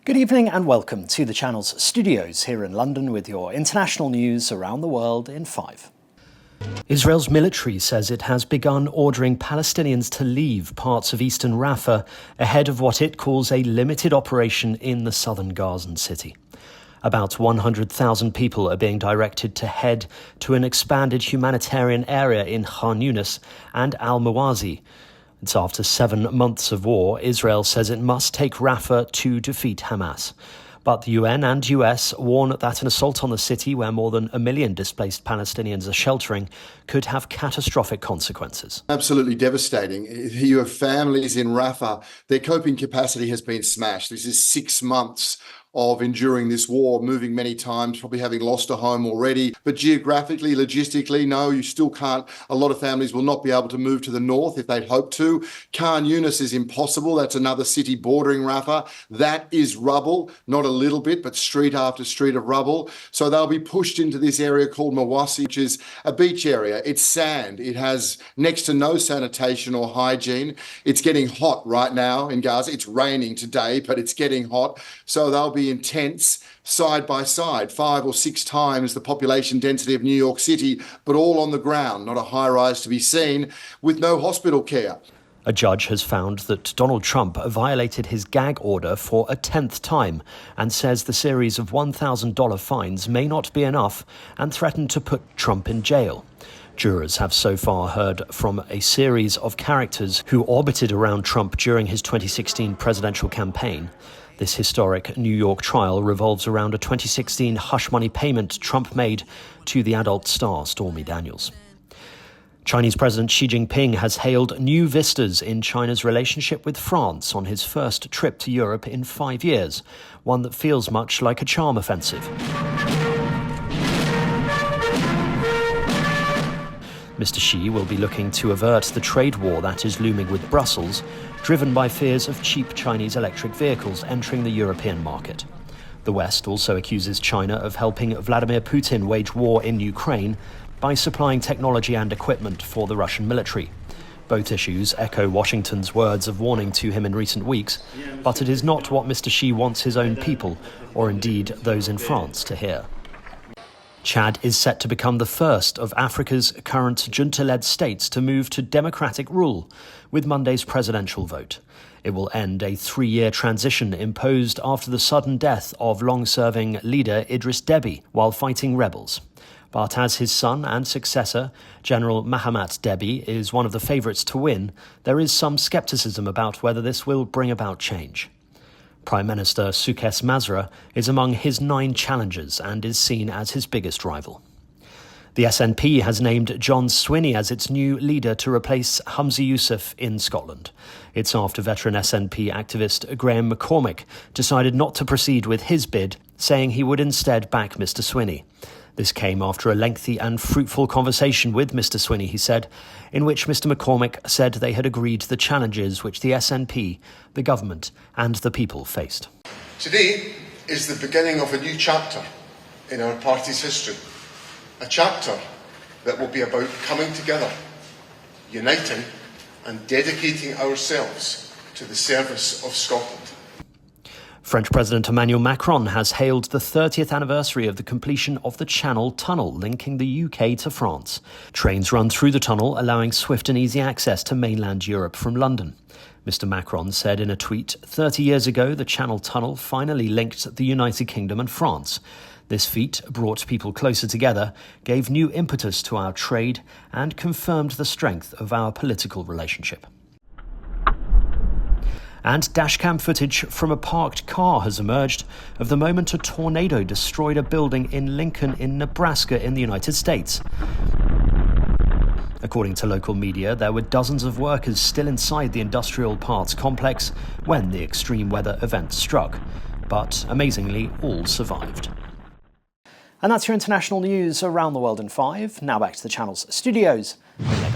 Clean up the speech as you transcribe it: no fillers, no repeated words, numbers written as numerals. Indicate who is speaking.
Speaker 1: Good evening and welcome to the channel's studios here in London with your international news around the world in 5. Israel's military says it has begun ordering Palestinians to leave parts of eastern Rafah ahead of what it calls a limited operation in the southern Gazan city. About 100,000 people are being directed to head to an expanded humanitarian area in Khan Yunis and Al-Mawazi. It's after 7 months of war. Israel says it must take Rafah to defeat Hamas. But the UN and US warn that an assault on the city, where more than 1 million displaced Palestinians are sheltering, could have catastrophic consequences.
Speaker 2: Absolutely devastating. You have families in Rafah, their coping capacity has been smashed. This is 6 months of enduring this war, moving many times, probably having lost a home already. But geographically, logistically, no, you still can't. A lot of families will not be able to move to the north if they'd hoped to. Khan Yunis is impossible. That's another city bordering Rafah. That is rubble, not a little bit, but street after street of rubble. So they'll be pushed into this area called Mawasi, which is a beach area. It's sand. It has next to no sanitation or hygiene. It's getting hot right now in Gaza. It's raining today, but it's getting hot. So they'll be intense side by side, 5 or 6 times the population density of New York City, but all on the ground, not a high rise to be seen, with no hospital care.
Speaker 1: A judge has found that Donald Trump violated his gag order for a 10th time and says the series of $1,000 fines may not be enough and threatened to put Trump in jail. Jurors have so far heard from a series of characters who orbited around Trump during his 2016 presidential campaign. This historic New York trial revolves around a 2016 hush money payment Trump made to the adult star Stormy Daniels. Chinese President Xi Jinping has hailed new vistas in China's relationship with France on his first trip to Europe in 5 years, one that feels much like a charm offensive. Mr. Xi will be looking to avert the trade war that is looming with Brussels, driven by fears of cheap Chinese electric vehicles entering the European market. The West also accuses China of helping Vladimir Putin wage war in Ukraine by supplying technology and equipment for the Russian military. Both issues echo Washington's words of warning to him in recent weeks, but it is not what Mr. Xi wants his own people, or indeed those in France, to hear. Chad is set to become the first of Africa's current junta-led states to move to democratic rule with Monday's presidential vote. It will end a 3-year transition imposed after the sudden death of long-serving leader Idris Deby while fighting rebels. But as his son and successor, General Mahamat Deby, is one of the favourites to win, there is some scepticism about whether this will bring about change. Prime Minister Succes Masra is among his 9 challengers and is seen as his biggest rival. The SNP has named John Swinney as its new leader to replace Humza Yousaf in Scotland. It's after veteran SNP activist Graham McCormick decided not to proceed with his bid, saying he would instead back Mr. Swinney. This came after a lengthy and fruitful conversation with Mr. Swinney, he said, in which Mr. McCormick said they had agreed the challenges which the SNP, the government and the people faced.
Speaker 3: Today is the beginning of a new chapter in our party's history, a chapter that will be about coming together, uniting and dedicating ourselves to the service of Scotland.
Speaker 1: French President Emmanuel Macron has hailed the 30th anniversary of the completion of the Channel Tunnel linking the UK to France. Trains run through the tunnel, allowing swift and easy access to mainland Europe from London. Mr. Macron said in a tweet, 30 years ago, the Channel Tunnel finally linked the United Kingdom and France. This feat brought people closer together, gave new impetus to our trade, and confirmed the strength of our political relationship. And dashcam footage from a parked car has emerged of the moment a tornado destroyed a building in Lincoln in Nebraska in the United States. According to local media, there were dozens of workers still inside the industrial parts complex when the extreme weather event struck. But amazingly, all survived. And that's your international news around the world in 5. Now back to the channel's studios in